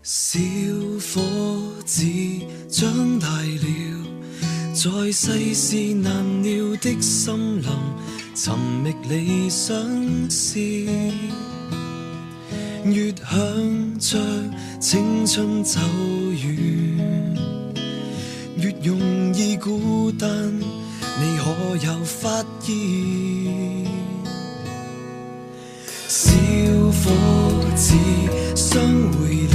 小伙子長大了，在世事難料的森林，尋覓理想事，越向着青春走遠，越容易孤單。你可有發現？小伙子相會了，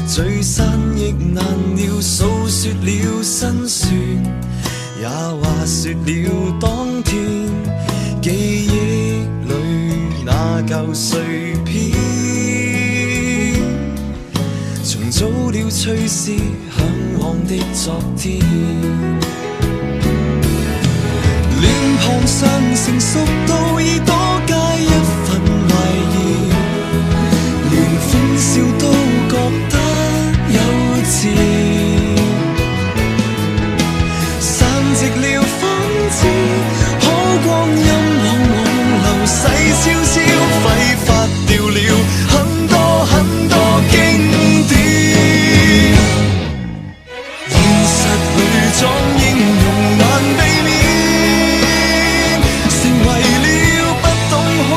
聚散亦難料，訴說了辛酸，也話說了當天記憶裏那舊碎片，重組了隨時向往的昨天。臉龐上成熟到已多加一份懷疑，連歡笑都覺得幼稚，散席了方知好光陰往往流逝悄悄，揮發掉了很多很多經典。現實裏裝英雄難避免，成為了不懂哭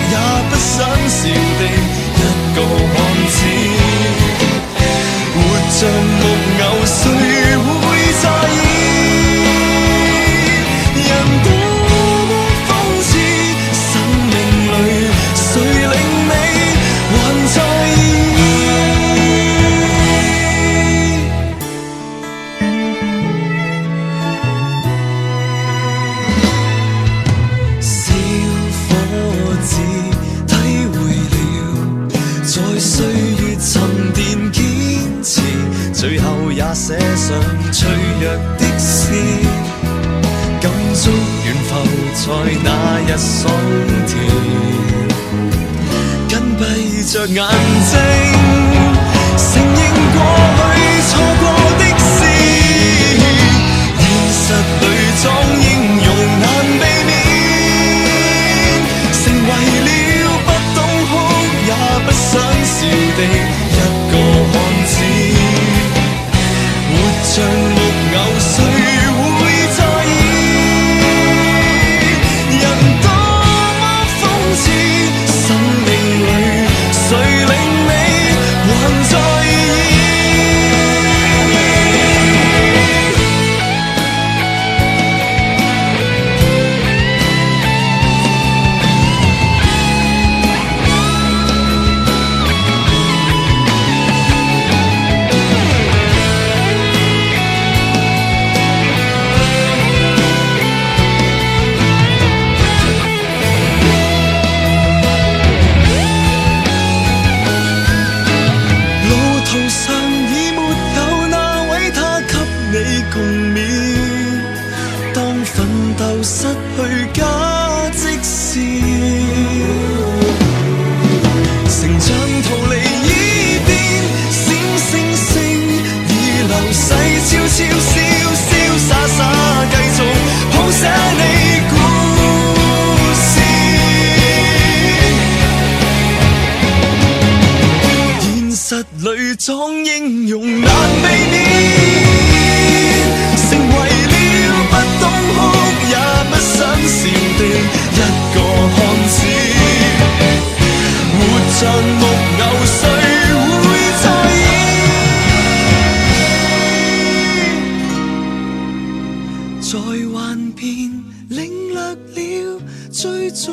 也不想笑的一個漢子，活像木偶誰會在意？人多麼諷刺，生命裏誰令你還在意？小伙子體會了，在歲月沉澱堅持，最後也寫上脆弱的詩，感觸遠浮在那日桑田，緊閉着眼睛，承認過去錯過的事，現實裏裝英雄難避免，成為了不懂哭也不想笑的一個漢子，活像木偶誰會在意？人多麼諷刺，生命裏誰令你還在意？路途上已沒有那位他給你共勉，當奮鬥失去價值時，成長逃離依邊，閃星星已流逝，悄悄瀟瀟灑灑繼續譜寫你故事。現實裏裝英雄難避免，成為了不懂哭也不想笑的一個漢子，活像木偶誰會在意？在幻變領略了最重